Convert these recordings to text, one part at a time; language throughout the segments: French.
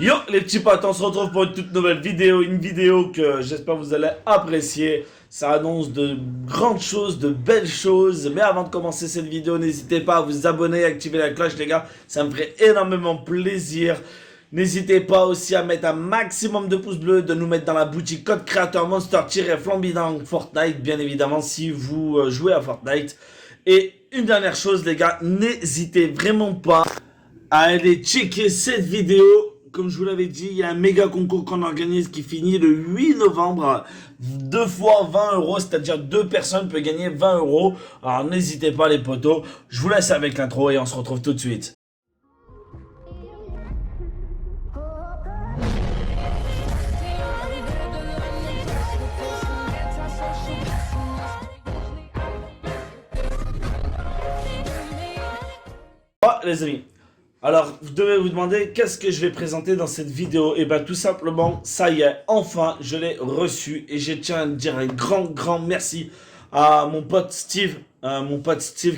Yo les petits potes, on se retrouve pour une toute nouvelle vidéo, une vidéo que j'espère vous allez apprécier. Ça annonce de grandes choses, de belles choses. Mais avant de commencer cette vidéo, n'hésitez pas à vous abonner et activer la cloche les gars, ça me ferait énormément plaisir. N'hésitez pas aussi à mettre un maximum de pouces bleus, de nous mettre dans la boutique code créateur monster-flamby dans Fortnite, bien évidemment si vous jouez à Fortnite. Et une dernière chose les gars, n'hésitez vraiment pas à aller checker cette vidéo. Comme je vous l'avais dit, il y a un méga concours qu'on organise qui finit le 8 novembre. 2 fois 20 euros, c'est-à-dire 2 personnes peuvent gagner 20 euros. Alors n'hésitez pas les potos. Je vous laisse avec l'intro et on se retrouve tout de suite. Les amis, alors vous devez vous demander qu'est-ce que je vais présenter dans cette vidéo. Et bien tout simplement, ça y est, enfin je l'ai reçu. Et je tiens à dire un grand merci à mon pote Steve.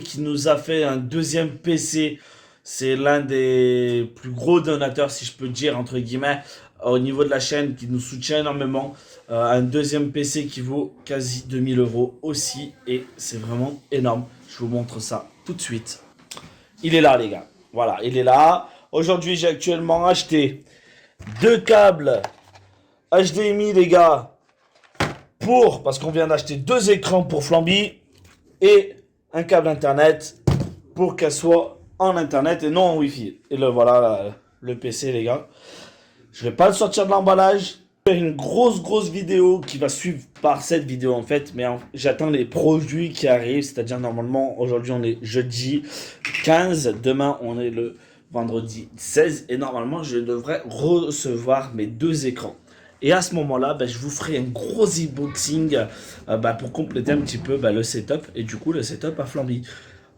Qui nous a fait un deuxième PC. C'est l'un des plus gros donateurs, si je peux dire, entre guillemets, au niveau de la chaîne, qui nous soutient énormément. Un deuxième PC qui vaut quasi 2000 euros aussi. Et c'est vraiment énorme. Je vous montre ça tout de suite. Il est là les gars, voilà, il est là. Aujourd'hui j'ai actuellement acheté 2 câbles HDMI les gars, parce qu'on vient d'acheter 2 écrans pour Flamby et un câble internet pour qu'elle soit en internet et non en wifi. Et voilà le PC les gars. Je vais pas le sortir de l'emballage. Faire une grosse vidéo qui va suivre par cette vidéo en fait, mais j'attends les produits qui arrivent, c'est-à-dire normalement aujourd'hui on est jeudi 15, demain on est le vendredi 16 et normalement je devrais recevoir mes 2 écrans. Et à ce moment-là, je vous ferai un gros unboxing pour compléter un petit peu le setup et du coup le setup à Flamby.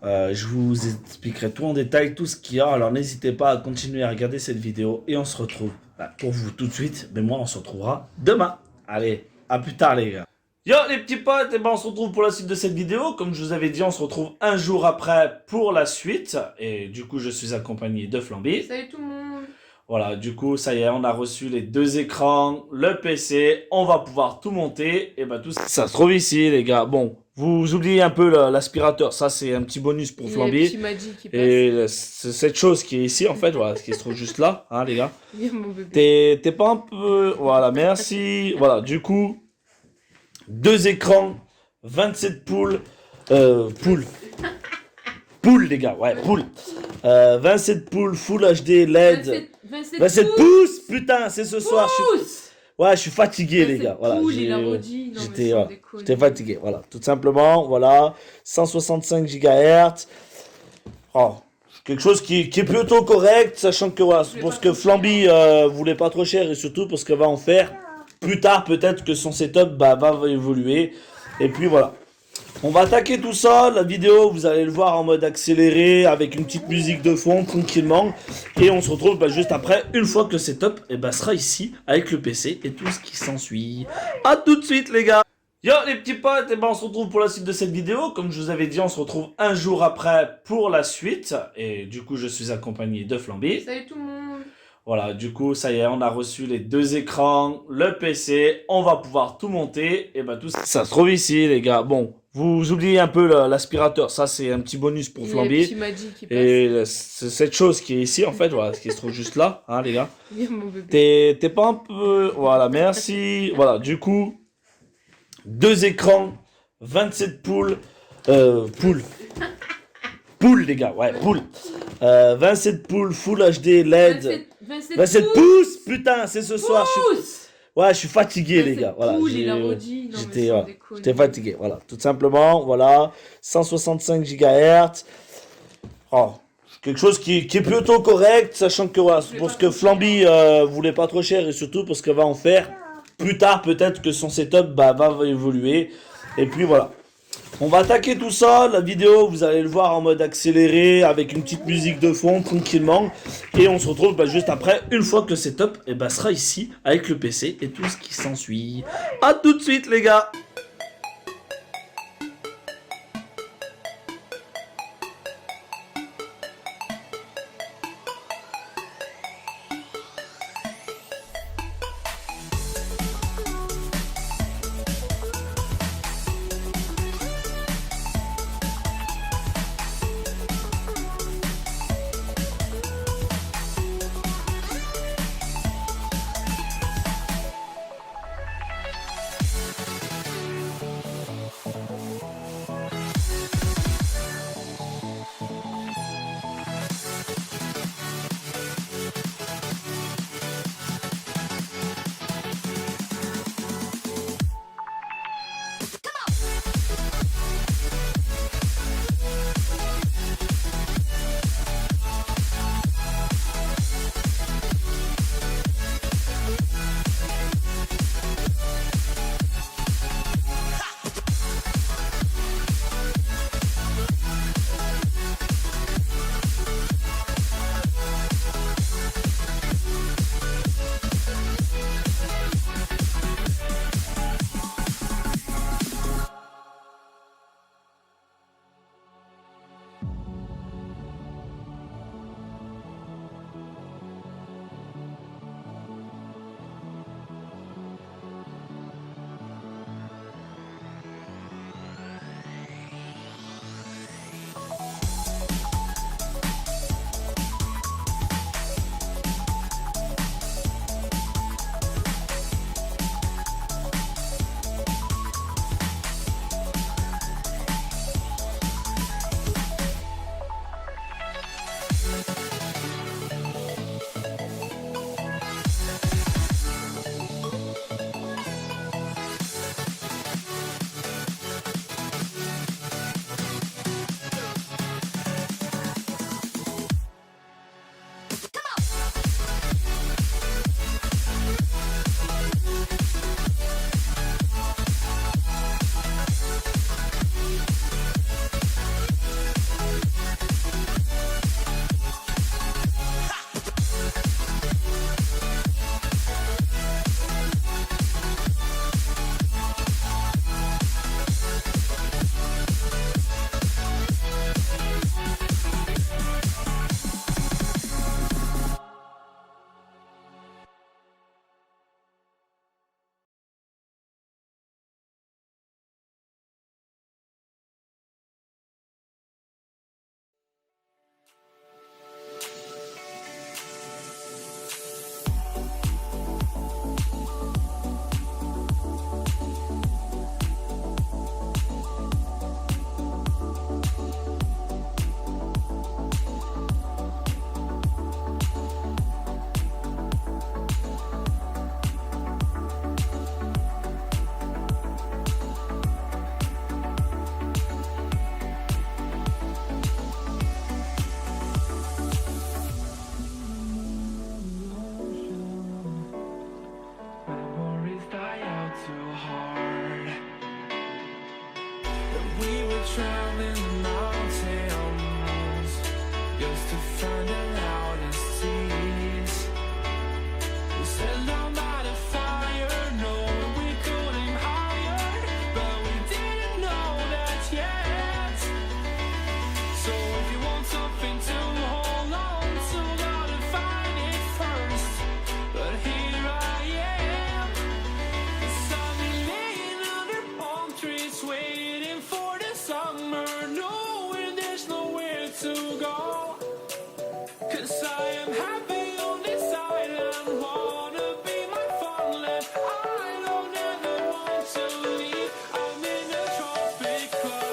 Je vous expliquerai tout en détail, tout ce qu'il y a. Alors n'hésitez pas à continuer à regarder cette vidéo et on se retrouve pour vous tout de suite. Mais moi on se retrouvera demain. Allez, à plus tard les gars. Yo les petits potes, et on se retrouve pour la suite de cette vidéo. Comme je vous avais dit, on se retrouve un jour après pour la suite. Et du coup je suis accompagné de Flamby. Salut tout le monde. Voilà, du coup ça y est, on a reçu les 2 écrans, le PC. On va pouvoir tout monter. Et tout ça se trouve ici les gars. Bon. Vous oubliez un peu l'aspirateur, ça c'est un petit bonus pour Flamby. Et c'est cette chose qui est ici en fait, voilà, qui se trouve juste là, hein les gars. T'es pas un peu... Voilà, merci. Voilà, du coup, 2 écrans, 27 poules, poules les gars, ouais, poules. 27 poules, Full HD, LED. 27 pouces, putain, c'est ce soir. Ouais, je suis fatigué les gars. Voilà, j'étais fatigué. Voilà, tout simplement. Voilà, 165 GHz. Oh, quelque chose qui est plutôt correct, sachant que voilà, pour ce que Flamby voulait pas trop cher et surtout pour ce qu'elle va en faire. Plus tard, peut-être que son setup va évoluer. Et puis voilà. On va attaquer tout ça, la vidéo vous allez le voir en mode accéléré avec une petite musique de fond tranquillement et on se retrouve juste après une fois que le setup sera ici avec le PC et tout ce qui s'ensuit. A tout de suite les gars. Yo les petits potes, on se retrouve pour la suite de cette vidéo. Comme je vous avais dit, on se retrouve un jour après pour la suite et du coup je suis accompagné de Flamby. Salut tout le monde. Voilà, du coup ça y est, on a reçu les 2 écrans, le PC, on va pouvoir tout monter et tout ça se trouve ici les gars. Bon. Vous oubliez un peu l'aspirateur, ça c'est un petit bonus pour Flamby. Et c'est cette chose qui est ici en fait, voilà, qui se trouve juste là, hein les gars. T'es pas un peu... Voilà, merci. Voilà, du coup, 2 écrans, 27 poules, poules les gars, ouais, poules. 27 poules, Full HD, LED. 27 pouces, putain, c'est ce soir. Ouais, je suis fatigué les gars. Voilà, j'étais fatigué. Voilà, tout simplement. Voilà, 165 GHz. Oh, quelque chose qui est plutôt correct, sachant que voilà, pour ce que Flamby voulait pas trop cher et surtout pour ce qu'elle va en faire. Plus tard, peut-être que son setup va évoluer. Et puis voilà. On va attaquer tout ça, la vidéo vous allez le voir en mode accéléré avec une petite musique de fond tranquillement et on se retrouve juste après une fois que le setup sera ici avec le PC et tout ce qui s'ensuit. A tout de suite les gars. Just to find it out and tease. We set down by the fire, knowing we could aim higher, but we didn't know that yet. So if you want something to hold on to, gotta find it first. But here I am, 'cause I've been laying under palm trees, waiting for the summer, knowing there's nowhere to go. 'Cause I am happy on this island, wanna be my farmland. I don't ever want to leave, I'm in a tropic club.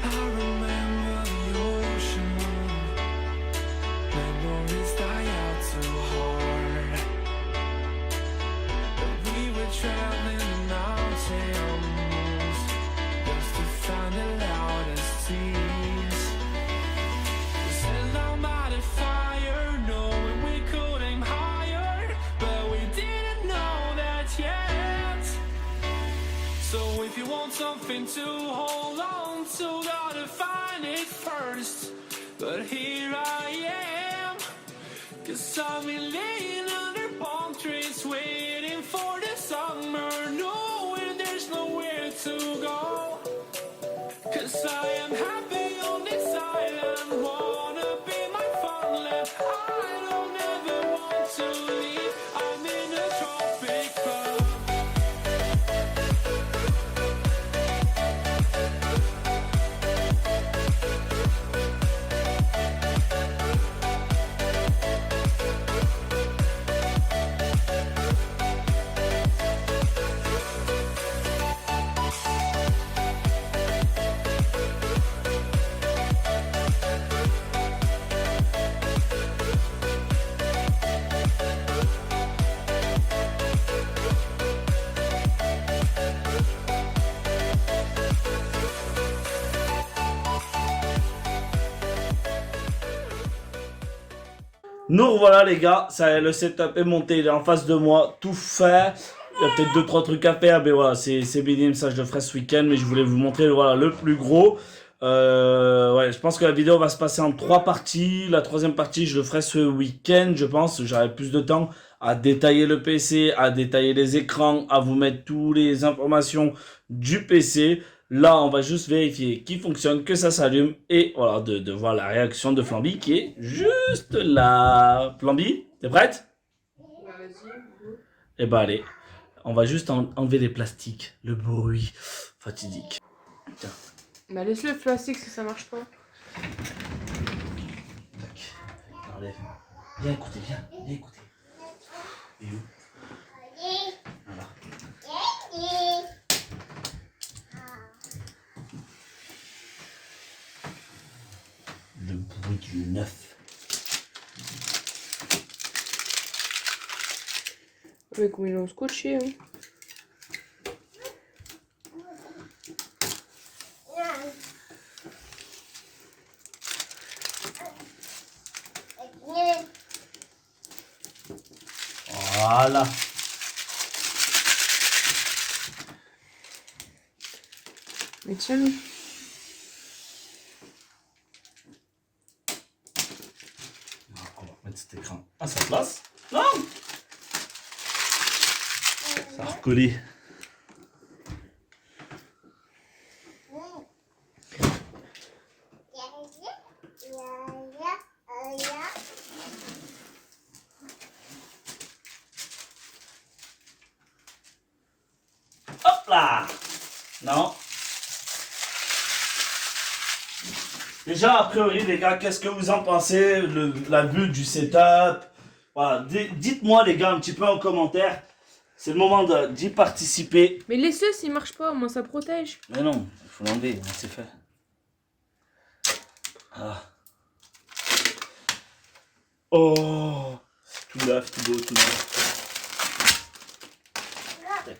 I remember the ocean, memories die out too hard. But we were traveling the mountains just to find the loudest tease. We sat down by the fire, knowing we could aim higher, but we didn't know that yet. So if you want something to hold on to, gotta find it first. But here I am, 'cause I've been laying under palm trees, waiting for the summer, knowing there's nowhere to go. 'Cause I am happy on this island, wanna be my farmland. I don't ever want to leave, I'm in a tropic club. Nous revoilà les gars, ça, le setup est monté, il est en face de moi, tout fait. Il y a peut-être 2-3 trucs à faire, mais voilà, c'est béni, ça je le ferai ce week-end, mais je voulais vous montrer voilà, le plus gros. Ouais, je pense que la vidéo va se passer en 3 parties. La troisième partie, je le ferai ce week-end, je pense. J'aurai plus de temps à détailler le PC, à détailler les écrans, à vous mettre toutes les informations du PC. Là, on va juste vérifier qu'il fonctionne, que ça s'allume et voilà, de voir la réaction de Flamby qui est juste là. Flamby, t'es prête? Vas-y. Eh ben allez, on va juste enlever les plastiques, le bruit fatidique. Tiens. Bah laisse-le plastique si ça marche pas. Tac. Enlève. Viens écouter, viens écouter. Et où? Voilà. Le bruit du neuf. Ouais, comme ils l'ont scotché. Hein. Voilà. Mais tiens-le. On va mettre cet écran à sa place. Non! Ça a recollé. Hop là! Non. Déjà, a priori, les gars, qu'est-ce que vous en pensez? La vue du setup. Voilà, dites-moi, les gars, un petit peu en commentaire. C'est le moment d'y participer. Mais laisse-le s'il marche pas, au moins ça protège. Mais non, il faut l'enlever, c'est fait. Ah. Oh, c'est tout neuf, tout beau, tout neuf. Tac.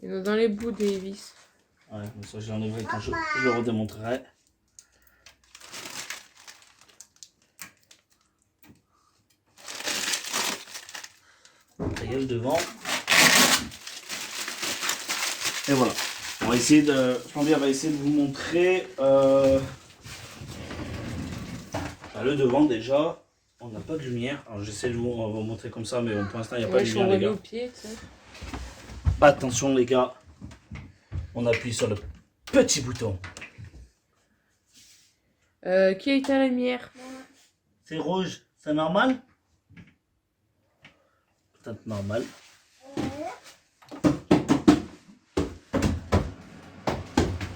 Il y en a dans les bouts des vis. Ouais, mais ça je l'enlèverai quand je le redémontrerai. Ça y est, le devant. Et voilà. On va essayer de. Flamby va essayer de vous montrer le devant déjà. On n'a pas de lumière. Alors j'essaie de vous montrer comme ça, mais bon, pour l'instant il n'y a pas de Je suis lumière, les revenue gars. au pied, tu sais. Attention les gars. On appuie sur le petit bouton. Qui a éteint la lumière? C'est rouge, c'est normal? Peut-être normal.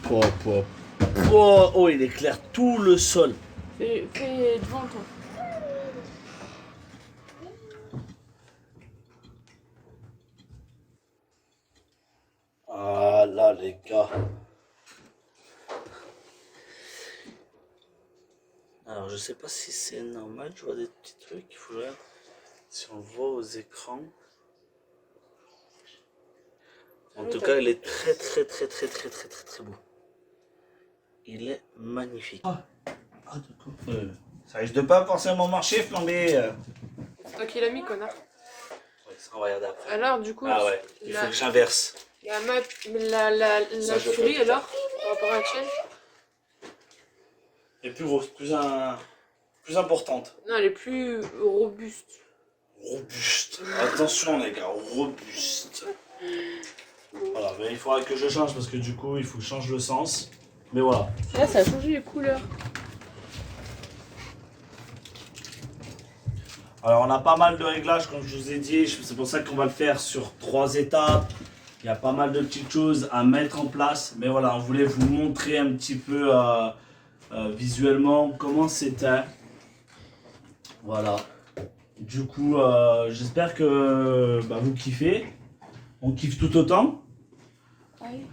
Oh, oh, oh, oh, il éclaire tout le sol. Fais devant toi. Ah là les gars. Alors je sais pas si c'est normal, je vois des petits trucs, il faut que je regarde si on le voit aux écrans. En tout cas, il est très beau. Il est magnifique. Ah d'accord. Ça risque de pas forcément marcher, Flambé. C'est toi qui l'as mis, connard. Ouais, ça on va regarder après. Alors, du coup, Ah ouais, il faut que j'inverse. la Ça, je souris, peux. alors, par rapport à la tienne? Et plus grosse, plus importante. Non, elle est plus robuste. Robuste. Attention les gars, robuste. Voilà, mais il faudra que je change parce que du coup, il faut que je change le sens. Mais voilà. Là, ça a changé les couleurs. Alors, on a pas mal de réglages, comme je vous ai dit. C'est pour ça qu'on va le faire sur 3 étapes. Il y a pas mal de petites choses à mettre en place. Mais voilà, on voulait vous montrer un petit peu visuellement comment c'était. Voilà. Du coup, j'espère que vous kiffez. On kiffe tout autant. Oui.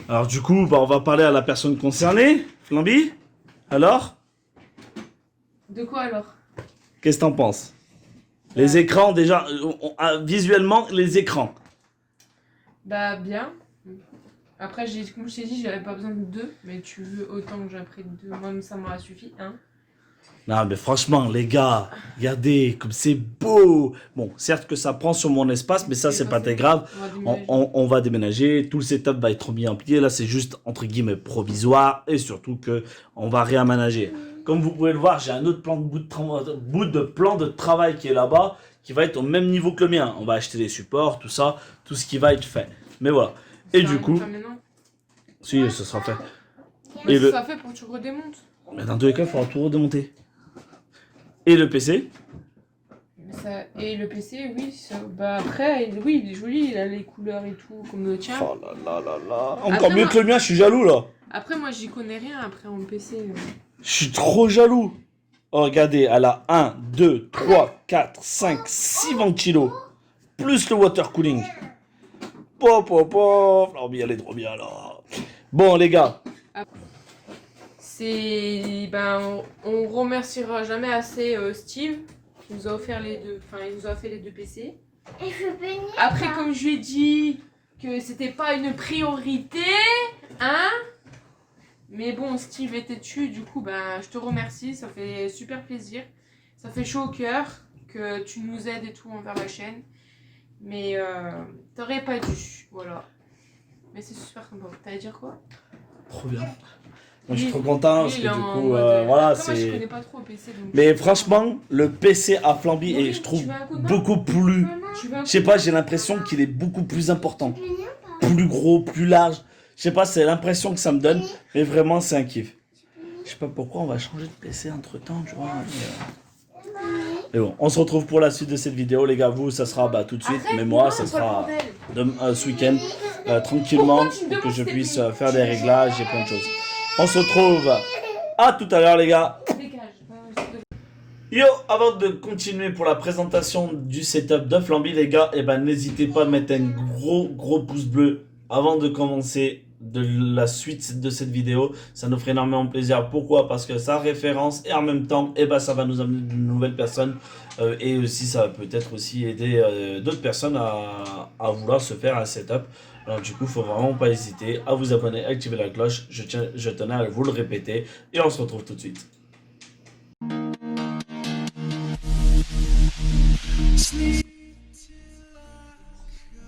Alors du coup, on va parler à la personne concernée. Flamby, alors, De quoi alors? qu'est-ce que t'en penses? Les écrans, déjà, visuellement, les écrans. Bah, bien. Après, comme je t'ai dit, j'avais pas besoin de 2, mais tu veux autant que j'en prenne 2. Moi, ça m'aura suffi, hein. Non, mais franchement, les gars, regardez comme c'est beau. Bon, certes que ça prend sur mon espace, mais ça, c'est pas très grave. On va déménager, tout le setup va être mis en pied. Là, c'est juste, entre guillemets, provisoire. Et surtout que on va réaménager. Comme vous pouvez le voir, j'ai un autre bout de plan de travail qui est là-bas, qui va être au même niveau que le mien. On va acheter les supports, tout ça, tout ce qui va être fait. Mais voilà. Et du coup... Si, ce sera fait. Mais Et ça le- sera fait pour que tu redémontes. Mais dans tous les cas, il faudra tout redémonter. Et le PC? Et le PC, oui, bah après, oui, il est joli, il a les couleurs et tout, comme le tien. Oh là là là là. Encore Après, mieux moi- que le mien, je suis jaloux là. Après, moi, j'y connais rien, après, en PC. Je suis trop jaloux. Oh, regardez, elle a 1, 2, 3, 4, 5, 6 ventilos. Plus le water cooling. Pop, pop, pop. Oh, mais elle est trop bien là. Bon, les gars. On remerciera jamais assez Steve, qui nous a offert les deux, enfin, il nous a fait les 2 PC. Et je peux venir. Après, comme je lui ai dit que c'était pas une priorité, hein. Mais bon, Steve était dessus, du coup, je te remercie, ça fait super plaisir. Ça fait chaud au cœur que tu nous aides et tout envers la chaîne. Mais t'aurais pas dû, voilà. Mais c'est super sympa. T'allais dire quoi? Trop bien. Moi, je suis Oui, trop content parce oui, que il est du en coup, mode, voilà, après, moi, je c'est. connais pas trop au PC, donc Mais franchement, le PC à Flamby Oui, est, je trouve, tu veux un coup de main beaucoup plus. Tu veux un Je sais pas, j'ai l'impression qu'il est beaucoup plus important. Tu peux venir ou pas? Plus gros, plus large. Je sais pas, c'est l'impression que ça me donne. Mais vraiment, c'est un kiff. Je sais pas pourquoi on va changer de PC entre temps, tu vois. Mais bon, on se retrouve pour la suite de cette vidéo, les gars. Vous, ça sera tout de suite. Arrête, Mais moi, non, ça c'est pas le sera bordel. ce week-end, tranquillement, Pourquoi tu me pour que demandes je si t'es puisse payé? faire des réglages et plein de choses. On se retrouve À tout à l'heure les gars. Dégage. Yo, avant de continuer pour la présentation du setup de Flamby les gars, et ben n'hésitez pas à mettre un gros pouce bleu avant de commencer de la suite de cette vidéo. Ça nous ferait énormément plaisir. Pourquoi? Parce que ça référence et en même temps, et ben ça va nous amener de nouvelles personnes et aussi ça va peut-être aussi aider d'autres personnes à vouloir se faire un setup. Alors du coup, faut vraiment pas hésiter à vous abonner, activer la cloche. Je tenais à vous le répéter et on se retrouve tout de suite.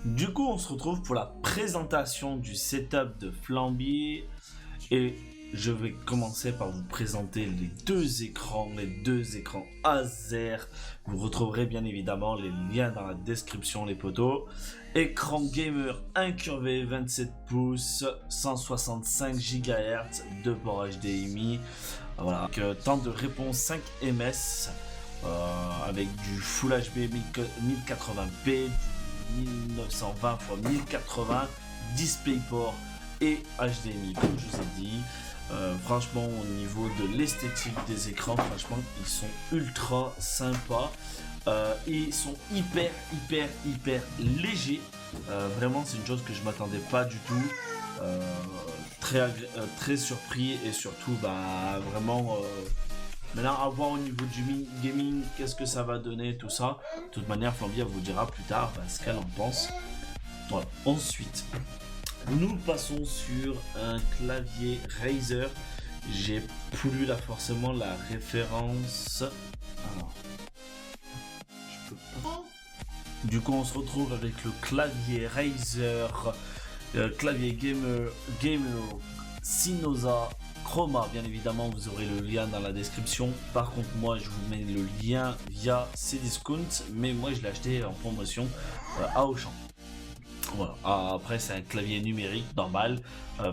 Du coup, on se retrouve pour la présentation du setup de Flamby et je vais commencer par vous présenter les deux écrans Acer. Vous retrouverez bien évidemment les liens dans la description, les potos. Écran gamer incurvé 27 pouces, 165 GHz, 2 ports HDMI. Voilà, avec temps de réponse 5 ms avec du Full HD 1080p, 1920 x 1080, DisplayPort et HDMI comme je vous ai dit. Franchement au niveau de l'esthétique des écrans, franchement ils sont ultra sympas. Ils sont hyper légers. Vraiment c'est une chose que je m'attendais pas du tout. Très surpris et surtout vraiment maintenant à voir au niveau du gaming qu'est-ce que ça va donner tout ça. De toute manière Flamby vous dira plus tard ce qu'elle en pense. Voilà. Ensuite nous passons sur un clavier Razer. J'ai plus là forcément la référence. Alors, je peux pas. Du coup on se retrouve avec le clavier Razer, clavier gamer Synosa Chroma. Bien évidemment vous aurez le lien dans la description. Par contre moi je vous mets le lien via Cdiscount, mais moi je l'ai acheté en promotion à Auchan. Voilà. Après c'est un clavier numérique normal,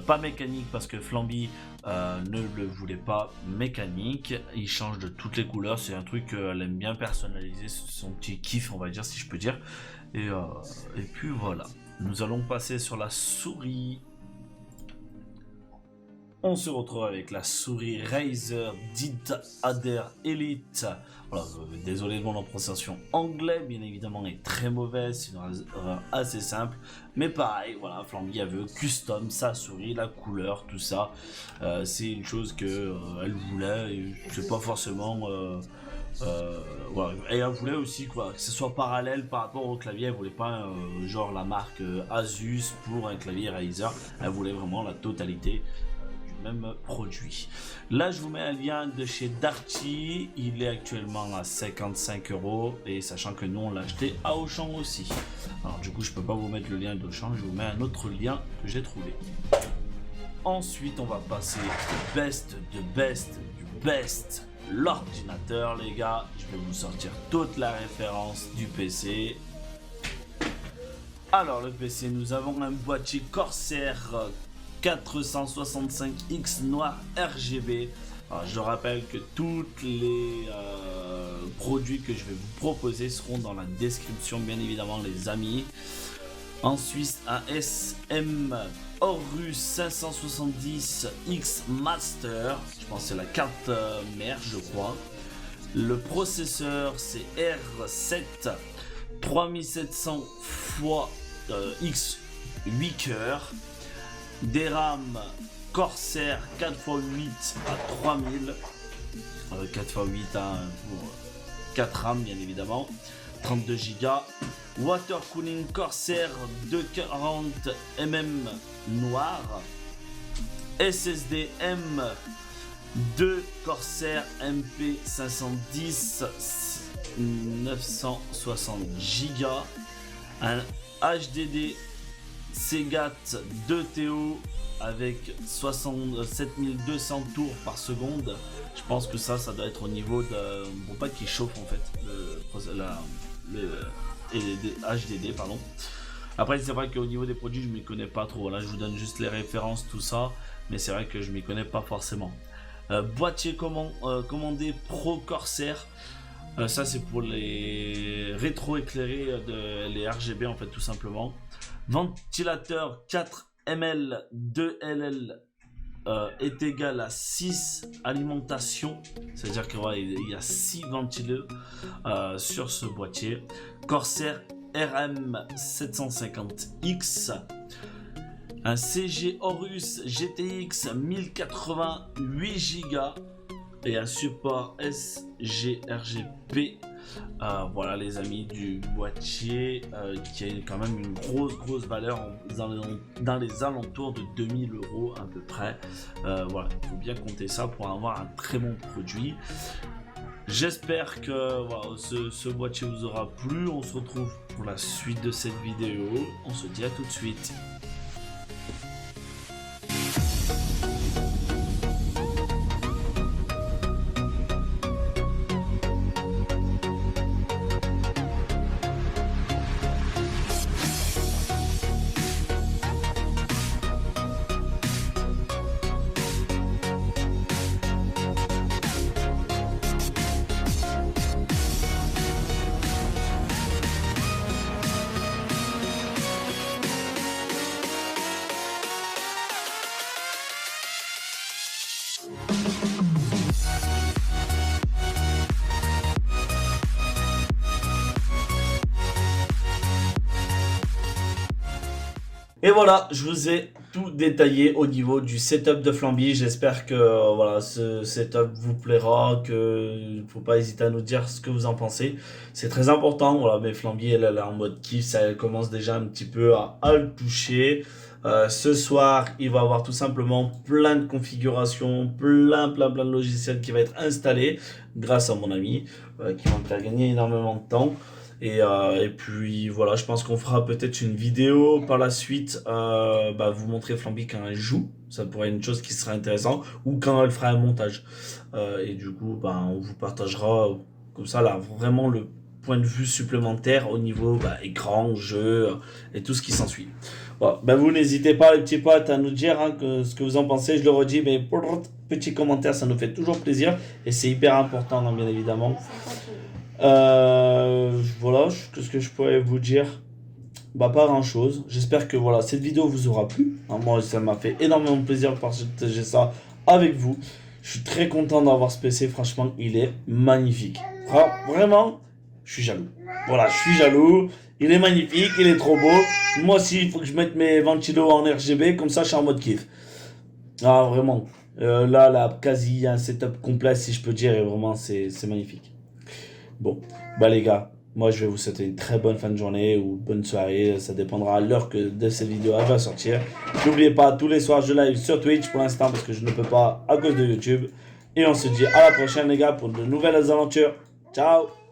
pas mécanique parce que Flamby ne le voulait pas mécanique. Il change de toutes les couleurs, c'est un truc qu'elle aime bien personnaliser, son petit kiff on va dire si je peux dire. Et puis voilà, nous allons passer sur la souris. On se retrouve avec la souris Razer Adder Elite. Voilà, désolé de mon prononciation anglais, bien évidemment, est très mauvaise, c'est une erreur assez simple. Mais pareil, voilà, Flamby veut custom sa souris, la couleur, tout ça. C'est une chose que elle voulait, et c'est pas forcément. Voilà. Et elle voulait aussi que ce soit parallèle par rapport au clavier. Elle voulait pas genre la marque Asus pour un clavier Razer. Elle voulait vraiment la totalité même produit. Là je vous mets un lien de chez Darty, il est actuellement à 55 € et sachant que nous on l'a acheté à Auchan aussi. Alors du coup je peux pas vous mettre le lien d'Auchan, je vous mets un autre lien que j'ai trouvé. Ensuite on va passer du best, l'ordinateur les gars. Je vais vous sortir toute la référence du PC. Alors le PC, nous avons un boîtier Corsair 465X noir RGB. Alors, je rappelle que tous les produits que je vais vous proposer seront dans la description bien évidemment les amis. Ensuite un SM Aorus 570X Master, je pense que c'est la carte mère je crois. Le processeur c'est R7 3700 x 8 cœurs. Des RAM Corsair 4x8 à 3000, 4x8 pour 4 RAM bien évidemment, 32 Go. Water cooling Corsair 240 mm noir. SSD M2 Corsair MP510 960 Go. Un HDD Seagate 2TO avec 7200 tours par seconde. Je pense que ça doit être au niveau de... Bon, pas qui chauffe en fait, le HDD pardon. Après c'est vrai qu'au niveau des produits je m'y connais pas trop. Là je vous donne juste les références tout ça, mais c'est vrai que je m'y connais pas forcément. Boîtier commandé Pro Corsair. Ça c'est pour les rétro-éclairés, les RGB en fait tout simplement. Ventilateur 4 ml 2 LL est égal à 6 alimentations, c'est-à-dire qu'il y a 6 ventilos sur ce boîtier. Corsair RM750X, un CG Horus GTX 1080 8 Go et un support sGRGP. Voilà les amis du boîtier qui a quand même une grosse valeur dans les alentours de 2000 € à peu près. Voilà, il faut bien compter ça pour avoir un très bon produit. J'espère que voilà, ce boîtier vous aura plu. On se retrouve pour la suite de cette vidéo. On se dit à tout de suite. Et voilà, je vous ai tout détaillé au niveau du setup de Flamby. J'espère que voilà, ce setup vous plaira, que faut pas hésiter à nous dire ce que vous en pensez. C'est très important. Voilà, mais Flamby, elle est en mode kiff, ça elle commence déjà un petit peu à le toucher. Ce soir, il va avoir tout simplement plein de configurations, plein de logiciels qui va être installé grâce à mon ami, qui va me faire gagner énormément de temps. Et puis voilà, je pense qu'on fera peut-être une vidéo par la suite, vous montrer Flamby quand elle joue, ça pourrait être une chose qui serait intéressante, ou quand elle fera un montage. Et du coup, on vous partagera comme ça là vraiment le point de vue supplémentaire au niveau écran, jeu et tout ce qui s'ensuit. Voilà. Vous n'hésitez pas les petits potes à nous dire ce que vous en pensez, je le redis, mais petit commentaire, ça nous fait toujours plaisir et c'est hyper important bien évidemment. Voilà, qu'est-ce que je pourrais vous dire? Pas grand chose. J'espère que voilà, cette vidéo vous aura plu. Moi, ça m'a fait énormément plaisir de partager ça avec vous. Je suis très content d'avoir ce PC. Franchement, il est magnifique. Vraiment, je suis jaloux. Voilà, je suis jaloux. Il est magnifique, il est trop beau. Moi aussi, il faut que je mette mes ventilos en RGB. Comme ça, je suis en mode kiff. Vraiment. Là, quasi un setup complet, si je peux dire. Et vraiment, c'est magnifique. Bon, les gars, moi je vais vous souhaiter une très bonne fin de journée ou bonne soirée, ça dépendra à l'heure que de cette vidéo elle va sortir. N'oubliez pas, tous les soirs je live sur Twitch pour l'instant parce que je ne peux pas à cause de YouTube. Et on se dit à la prochaine les gars pour de nouvelles aventures. Ciao!